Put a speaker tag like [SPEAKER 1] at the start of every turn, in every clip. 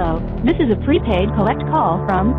[SPEAKER 1] Hello, this is a prepaid collect call from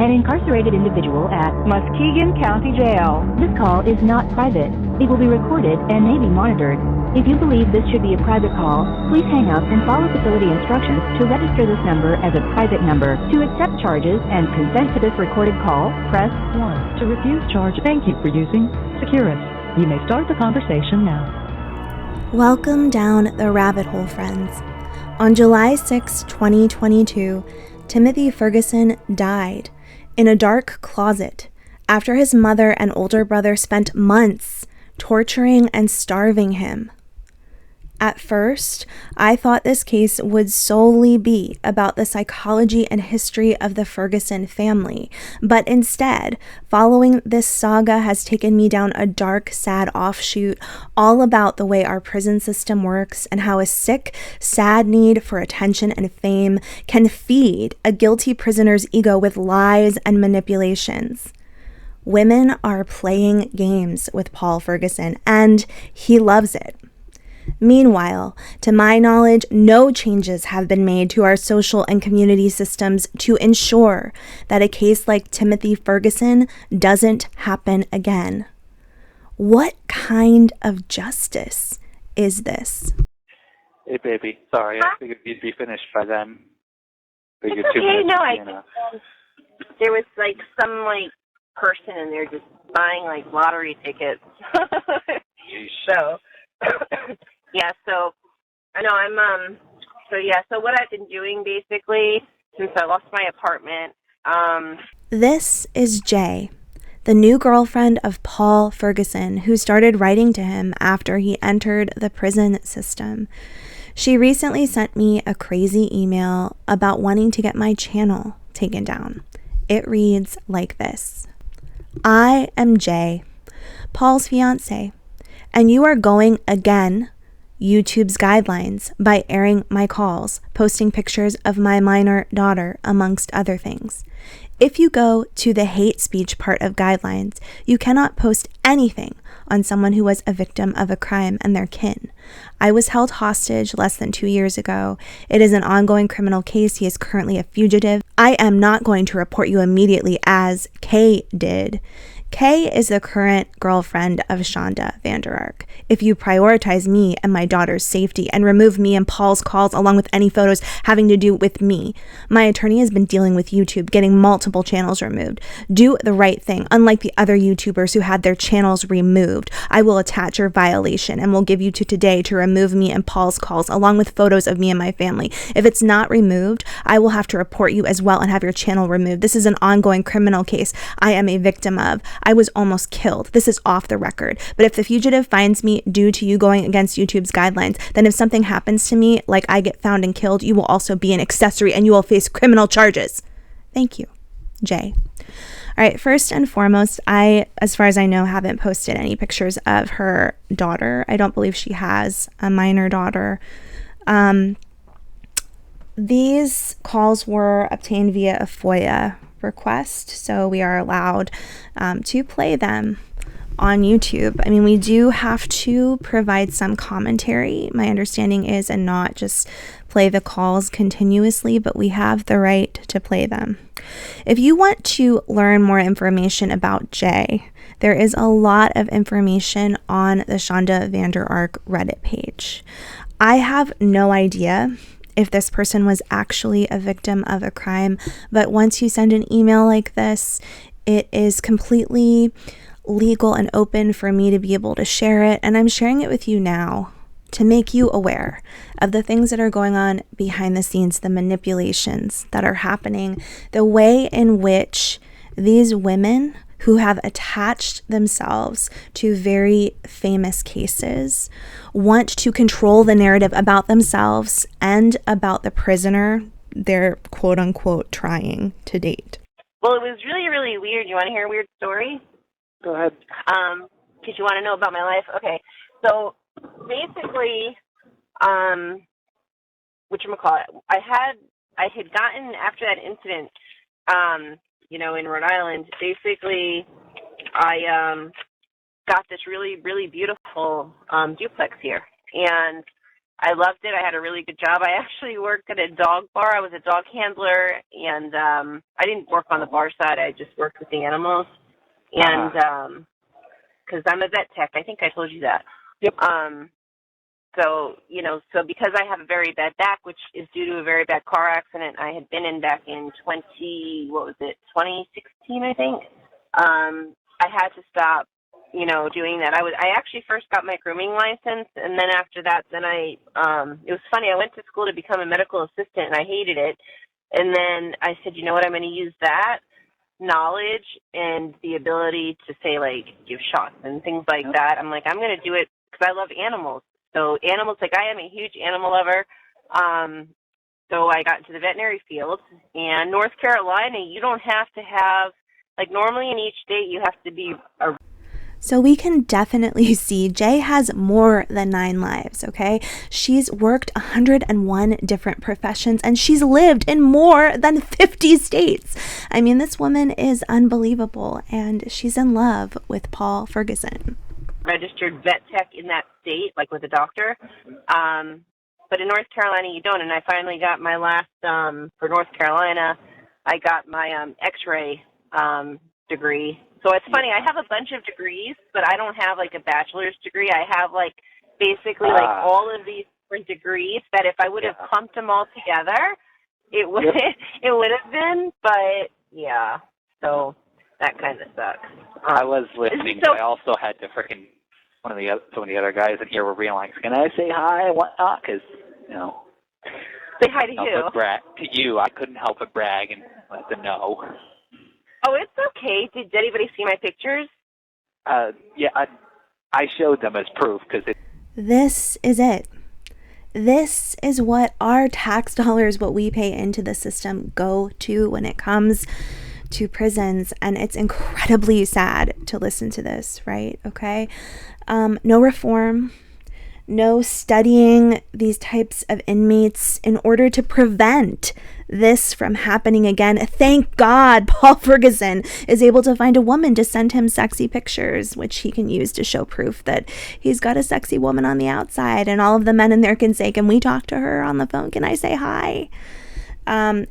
[SPEAKER 1] an incarcerated individual at Muskegon County Jail. This call is not private. It will be recorded and may be monitored. If you believe this should be a private call, please hang up and follow facility instructions to register this number as a private number. To accept charges and consent to this recorded call, press 1. To refuse charge, thank you for using Securus. You may start the conversation now.
[SPEAKER 2] Welcome down the rabbit hole, friends. On July 6, 2022, Timothy Ferguson died in a dark closet after his mother and older brother spent months torturing and starving him. At first, I thought this case would solely be about the psychology and history of the Ferguson family, but instead, following this saga has taken me down a dark, sad offshoot all about the way our prison system works and how a sick, sad need for attention and fame can feed a guilty prisoner's ego with lies and manipulations. Women are playing games with Paul Ferguson, and he loves it. Meanwhile, to my knowledge, no changes have been made to our social and community systems to ensure that a case like Timothy Ferguson doesn't happen again. What kind of justice is this?
[SPEAKER 3] Hey, baby. Sorry, I figured you'd be finished by then.
[SPEAKER 4] It's okay. No, there was some person in there just buying lottery tickets. So. Yeah, so I know so what I've been doing basically since I lost my apartment.
[SPEAKER 2] This is Jay, the new girlfriend of Paul Ferguson, who started writing to him after he entered the prison system. She recently sent me a crazy email about wanting to get my channel taken down. It reads like this: I am Jay, Paul's fiance, and you are going again YouTube's guidelines by airing my calls, posting pictures of my minor daughter, amongst other things. If you go to the hate speech part of guidelines, you cannot post anything on someone who was a victim of a crime and their kin. I was held hostage less than 2 years ago. It is an ongoing criminal case. He is currently a fugitive. I am not going to report you immediately as Kay did. Kay is the current girlfriend of Shonda Vander Ark. If you prioritize me and my daughter's safety and remove me and Paul's calls along with any photos having to do with me, my attorney has been dealing with YouTube, getting multiple channels removed. Do the right thing. Unlike the other YouTubers who had their channels removed, I will attach your violation and will give you to today to remove me and Paul's calls along with photos of me and my family. If it's not removed, I will have to report you as well and have your channel removed. This is an ongoing criminal case I am a victim of. I was almost killed. This is off the record. But if the fugitive finds me due to you going against YouTube's guidelines, then if something happens to me, like I get found and killed, you will also be an accessory and you will face criminal charges. Thank you, Jay. All right, first and foremost, I, as far as I know, haven't posted any pictures of her daughter. I don't believe she has a minor daughter. These calls were obtained via a FOIA request, so we are allowed to play them on YouTube. I mean, we do have to provide some commentary, my understanding is, and not just play the calls continuously, but we have the right to play them. If you want to learn more information about Jay, there is a lot of information on the Shonda Vander Ark Reddit page. I have no idea if this person was actually a victim of a crime, but once you send an email like this, it is completely legal and open for me to be able to share it, and I'm sharing it with you now to make you aware of the things that are going on behind the scenes, the manipulations that are happening, the way in which these women who have attached themselves to very famous cases want to control the narrative about themselves and about the prisoner they're quote-unquote trying to date.
[SPEAKER 4] Well, it was really, really weird. You want to hear a weird story?
[SPEAKER 3] Go ahead.
[SPEAKER 4] Because you want to know about my life? Okay. So, basically, whatchamacallit, I had gotten, after that incident, in Rhode Island, basically, I got this really, really beautiful duplex here. And I loved it. I had a really good job. I actually worked at a dog bar. I was a dog handler, and I didn't work on the bar side. I just worked with the animals. And because I'm a vet tech, I think I told you that.
[SPEAKER 3] Yep.
[SPEAKER 4] So, so because I have a very bad back, which is due to a very bad car accident I had been in back in 2016, I think, I had to stop, doing that. I actually first got my grooming license, and then after that, it was funny, I went to school to become a medical assistant, and I hated it. And then I said, you know what, I'm going to use that knowledge and the ability to say, like, give shots and things like that. I'm like, I'm going to do it because I love animals. So animals, like, I am a huge animal lover. So I got into the veterinary field. And North Carolina, you don't have to have, like, normally in each state you have to be a...
[SPEAKER 2] So we can definitely see Jay has more than 9 lives, okay? She's worked 101 different professions, and she's lived in more than 50 states. I mean, this woman is unbelievable, and she's in love with Paul Ferguson.
[SPEAKER 4] Registered vet tech in that state, like with a doctor. But in North Carolina, you don't. And I finally got my last, for North Carolina, I got my x-ray degree. So it's funny, I have a bunch of degrees, but I don't have like a bachelor's degree. I have like basically like all of these different degrees that if I would have clumped them all together, it would it would have been, but yeah. So that kind of sucks.
[SPEAKER 3] I was listening, but I also had to frickin' some of the other guys in here were being like, "Can I say hi and whatnot?" Because
[SPEAKER 4] say hi to who?
[SPEAKER 3] To you. I couldn't help but brag and let them know.
[SPEAKER 4] Oh, it's okay. Did anybody see my pictures?
[SPEAKER 3] Yeah, I showed them as proof because
[SPEAKER 2] This is it. This is what our tax dollars, what we pay into the system, go to when it comes to prisons. And it's incredibly sad to listen to this, right? Okay. No reform, no studying these types of inmates in order to prevent this from happening again. Thank God Paul Ferguson is able to find a woman to send him sexy pictures, which he can use to show proof that he's got a sexy woman on the outside, and all of the men in there can say, can we talk to her on the phone? Can I say hi?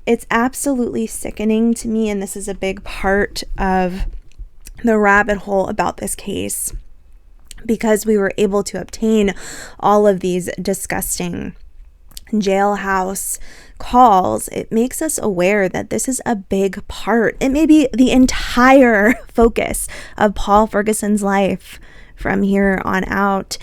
[SPEAKER 2] It's absolutely sickening to me, and this is a big part of the rabbit hole about this case, because we were able to obtain all of these disgusting jailhouse calls. It makes us aware that this is a big part. It may be the entire focus of Paul Ferguson's life from here on out.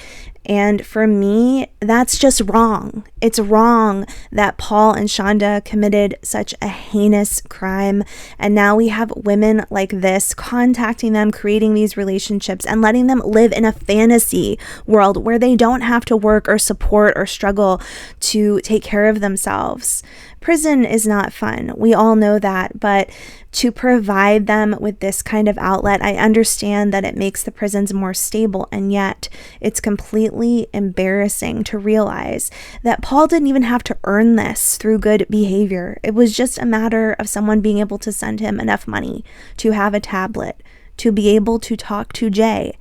[SPEAKER 2] And for me, that's just wrong. It's wrong that Paul and Shonda committed such a heinous crime. And now we have women like this contacting them, creating these relationships, and letting them live in a fantasy world where they don't have to work or support or struggle to take care of themselves. Prison is not fun. We all know that. But to provide them with this kind of outlet, I understand that it makes the prisons more stable, and yet it's completely embarrassing to realize that Paul didn't even have to earn this through good behavior. It was just a matter of someone being able to send him enough money to have a tablet, to be able to talk to Jay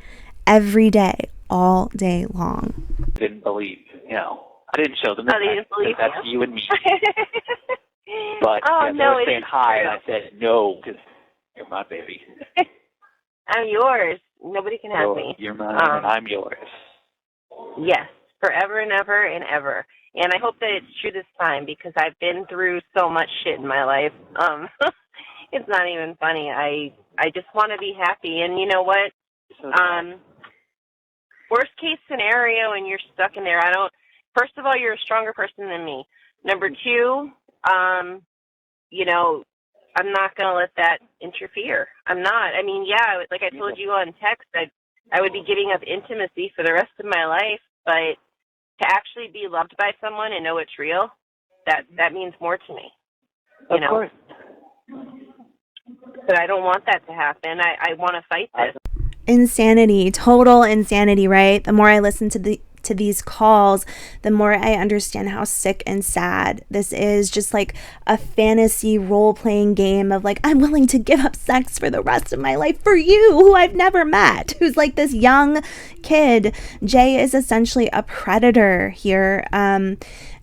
[SPEAKER 2] every day, all day long.
[SPEAKER 3] Didn't believe, I didn't show them that's you and me. But they were saying hi, and I said no, because you're my baby.
[SPEAKER 4] I'm yours. Nobody can have me.
[SPEAKER 3] You're mine, and I'm yours.
[SPEAKER 4] Yes, forever and ever and ever. And I hope that it's true this time, because I've been through so much shit in my life. It's not even funny. I just want to be happy. And you know what? Worst case scenario, and you're stuck in there. First of all, you're a stronger person than me. Number two, I'm not going to let that interfere. I'm not. I mean, yeah, like I told you on text, I would be giving up intimacy for the rest of my life, but to actually be loved by someone and know it's real, that means more to me.
[SPEAKER 3] Of course.
[SPEAKER 4] But I don't want that to happen. I want to fight this.
[SPEAKER 2] Insanity, total insanity, right? The more I listen to to these calls, the more I understand how sick and sad this is. Just like a fantasy role-playing game of like, I'm willing to give up sex for the rest of my life for you, who I've never met, who's like this young kid. Jay is essentially a predator here.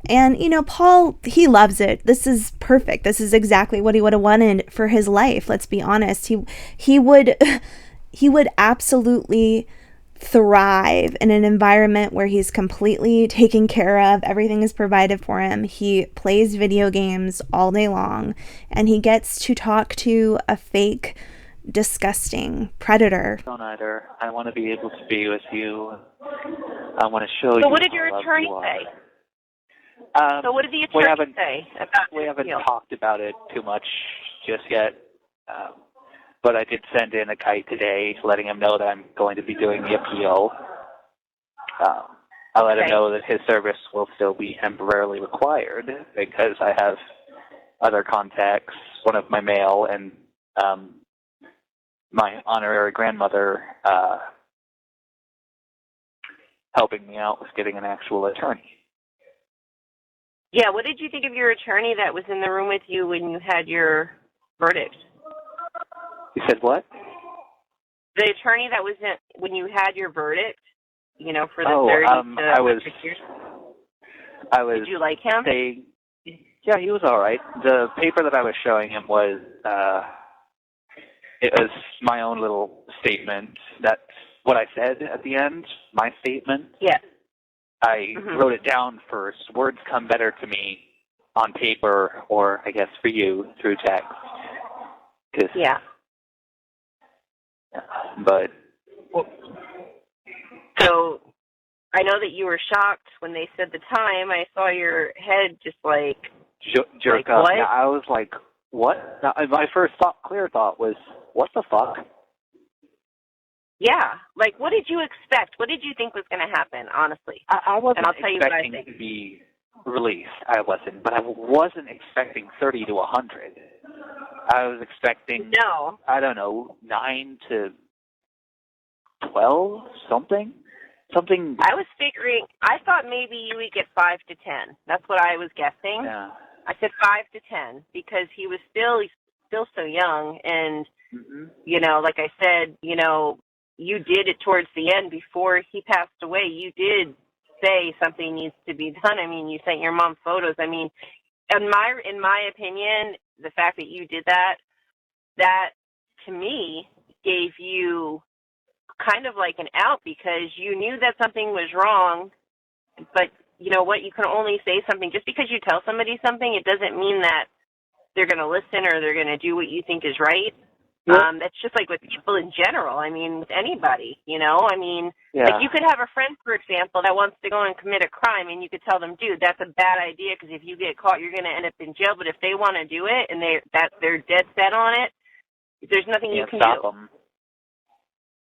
[SPEAKER 2] And, you know, Paul, he loves it. This is perfect. This is exactly what he would have wanted for his life. Let's be honest. He would absolutely thrive in an environment where he's completely taken care of. Everything is provided for him. He plays video games all day long, and he gets to talk to a fake, disgusting predator.
[SPEAKER 3] Don't either. I want to be able to be with you. I want to show you.
[SPEAKER 4] So what did your attorney say? So what did the attorney say about
[SPEAKER 3] We haven't talked about it too much just yet, but I did send in a kite today letting him know that I'm going to be doing the appeal. I let him know that his service will still be temporarily required because I have other contacts, one of my mail and my honorary grandmother helping me out with getting an actual attorney.
[SPEAKER 4] Yeah, what did you think of your attorney that was in the room with you when you had your verdict?
[SPEAKER 3] You said what?
[SPEAKER 4] The attorney that was in when you had your verdict, you know, for the 30 to years? Did you like him?
[SPEAKER 3] Yeah, he was all right. The paper that I was showing him was, it was my own little statement. That's what I said at the end, my statement.
[SPEAKER 4] Yeah.
[SPEAKER 3] I wrote it down first. Words come better to me on paper, or I guess for you through text.
[SPEAKER 4] Yeah.
[SPEAKER 3] But.
[SPEAKER 4] So, I know that you were shocked when they said the time. I saw your head just like
[SPEAKER 3] jerk up. What? Yeah, I was like, what? Now, my first clear thought was, what the fuck?
[SPEAKER 4] Yeah, like what did you expect? What did you think was going to happen, honestly?
[SPEAKER 3] I wasn't
[SPEAKER 4] and I'll tell
[SPEAKER 3] expecting
[SPEAKER 4] you what I think.
[SPEAKER 3] to be released. I wasn't, but I wasn't expecting 30 to 100. I was expecting, I don't know, 9 to 12, something.
[SPEAKER 4] I was figuring, I thought maybe you would get 5 to 10. That's what I was guessing.
[SPEAKER 3] Yeah.
[SPEAKER 4] I said 5 to 10 because he was still so young, and you know, like I said, you know, you did it towards the end before he passed away. You did say something needs to be done. I mean, you sent your mom photos. I mean, in my opinion, the fact that you did that to me gave you kind of like an out because you knew that something was wrong, but you know what? You can only say something. Just because you tell somebody something, it doesn't mean that they're going to listen or they're going to do what you think is right. Yeah. That's just like with people in general. I mean, with anybody, you know? I mean, like you could have a friend, for example, that wants to go and commit a crime, and you could tell them, dude, that's a bad idea because if you get caught, you're going to end up in jail. But if they want to do it and they're dead set on it, there's nothing you can
[SPEAKER 3] stop
[SPEAKER 4] do.
[SPEAKER 3] Them.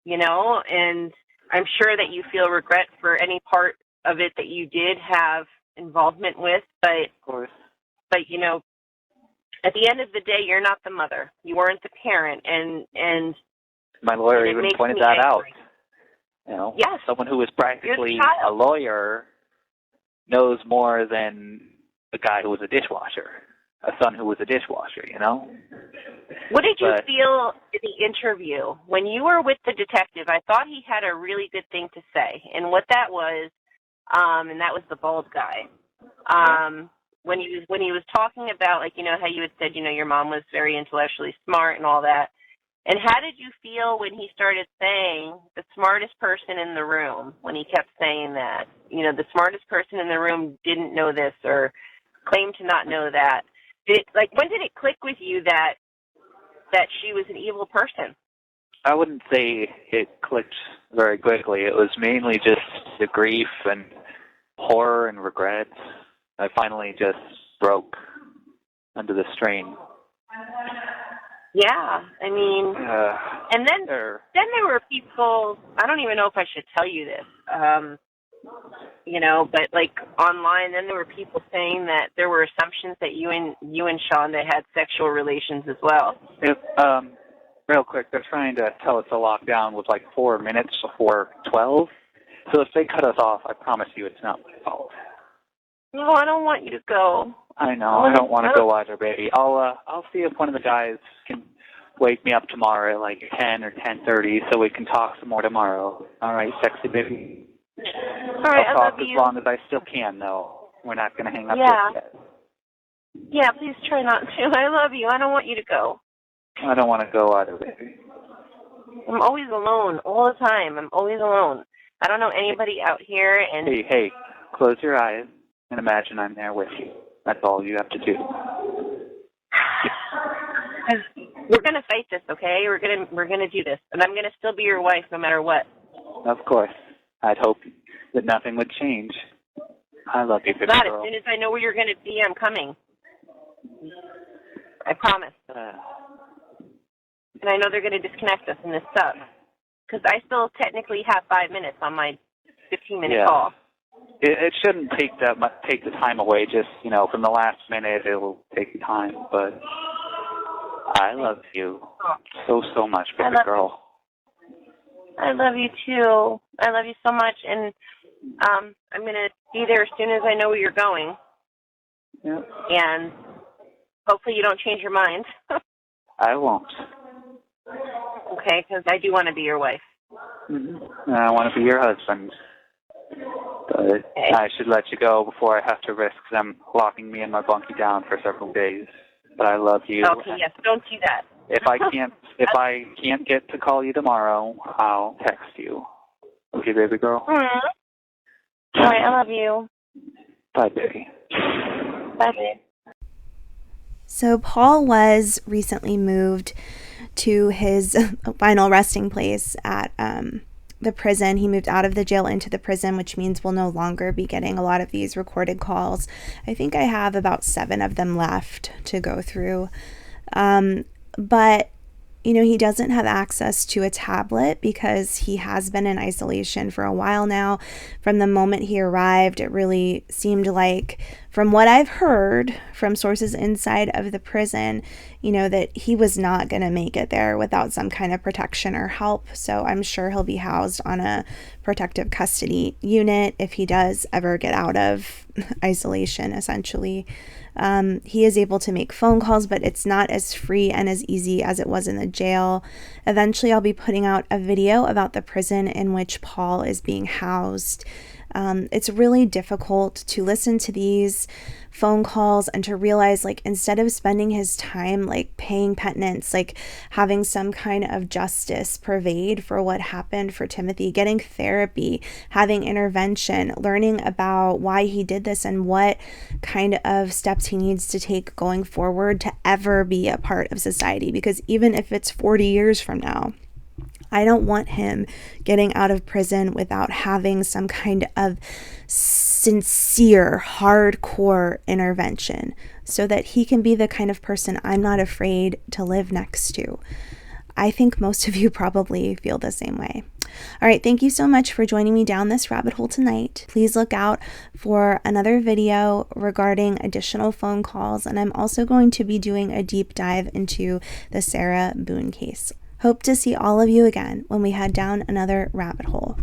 [SPEAKER 4] You know? And I'm sure that you feel regret for any part of it that you did have involvement with, but,
[SPEAKER 3] of course.
[SPEAKER 4] But you know, at the end of the day, you're not the mother. You weren't the parent, and
[SPEAKER 3] my lawyer even pointed that out. You know,
[SPEAKER 4] yes.
[SPEAKER 3] Someone who was practically a lawyer knows more than a guy who was a dishwasher, a son who was a dishwasher. You know.
[SPEAKER 4] What did you feel in the interview when you were with the detective? I thought he had a really good thing to say, and what that was, and that was the bald guy. When he was talking about, like, you know, how you had said, you know, your mom was very intellectually smart and all that. And how did you feel when he started saying the smartest person in the room, when he kept saying that? You know, the smartest person in the room didn't know this or claimed to not know that. When did it click with you that she was an evil person?
[SPEAKER 3] I wouldn't say it clicked very quickly. It was mainly just the grief and horror and regret. I finally just broke under the strain.
[SPEAKER 4] Yeah, I mean, and then there were people, I don't even know if I should tell you this, you know, but like online, then there were people saying that there were assumptions that you and Shonda had sexual relations as well.
[SPEAKER 3] Real quick, they're trying to tell us to lock down with like 4 minutes before 12. So if they cut us off, I promise you it's not my fault.
[SPEAKER 4] No, I don't want you to go.
[SPEAKER 3] I know. I don't want to go either, baby. I'll see if one of the guys can wake me up tomorrow at like 10 or 10:30 so we can talk some more tomorrow. All right, sexy baby?
[SPEAKER 4] All right,
[SPEAKER 3] I'll talk as long as I still can, though. We're not going to hang up just yet.
[SPEAKER 4] Yeah, please try not to. I love you. I don't want you to go.
[SPEAKER 3] I don't want to go either, baby.
[SPEAKER 4] I'm always alone, all the time. I'm always alone. I don't know anybody out here, and...
[SPEAKER 3] Hey, close your eyes and imagine I'm there with you. That's all you have to do.
[SPEAKER 4] We're gonna fight this, okay? We're gonna do this, and I'm gonna still be your wife no matter what.
[SPEAKER 3] Of course. I'd hope that nothing would change. I love you, baby
[SPEAKER 4] God,
[SPEAKER 3] girl.
[SPEAKER 4] as soon as I know where you're gonna be, I'm coming. I promise. And I know they're gonna disconnect us, and this sucks. Because I still technically have 5 minutes on my 15-minute call.
[SPEAKER 3] It shouldn't take the time away. Just, from the last minute, it will take time. But I love you so much, baby girl.
[SPEAKER 4] I love you too. I love you so much, and I'm gonna be there as soon as I know where you're going.
[SPEAKER 3] Yep.
[SPEAKER 4] And hopefully you don't change your mind.
[SPEAKER 3] I won't.
[SPEAKER 4] Okay, because I do want to be your wife.
[SPEAKER 3] Mm-hmm. I want to be your husband. But okay. I should let you go before I have to risk them locking me and my bunkie down for several days. But I love you.
[SPEAKER 4] Okay, yes, don't do that.
[SPEAKER 3] If I can't get to call you tomorrow, I'll text you. Okay, baby girl?
[SPEAKER 4] Mm-hmm. All right, I love you.
[SPEAKER 3] Bye, baby.
[SPEAKER 4] Bye, babe.
[SPEAKER 2] So Paul was recently moved to his final resting place at the prison. He moved out of the jail into the prison, which means we'll no longer be getting a lot of these recorded calls. I think I have about 7 of them left to go through. But he doesn't have access to a tablet because he has been in isolation for a while now. From the moment he arrived, it really seemed like, from what I've heard from sources inside of the prison, that he was not going to make it there without some kind of protection or help. So I'm sure he'll be housed on a protective custody unit if he does ever get out of isolation, essentially. He is able to make phone calls, but it's not as free and as easy as it was in the jail. Eventually, I'll be putting out a video about the prison in which Paul is being housed. It's really difficult to listen to these phone calls and to realize, instead of spending his time, paying penance, having some kind of justice pervade for what happened for Timothy, getting therapy, having intervention, learning about why he did this and what kind of steps he needs to take going forward to ever be a part of society. Because even if it's 40 years from now, I don't want him getting out of prison without having some kind of sincere, hardcore intervention so that he can be the kind of person I'm not afraid to live next to. I think most of you probably feel the same way. All right, thank you so much for joining me down this rabbit hole tonight. Please look out for another video regarding additional phone calls, and I'm also going to be doing a deep dive into the Sarah Boone case. Hope to see all of you again when we head down another rabbit hole.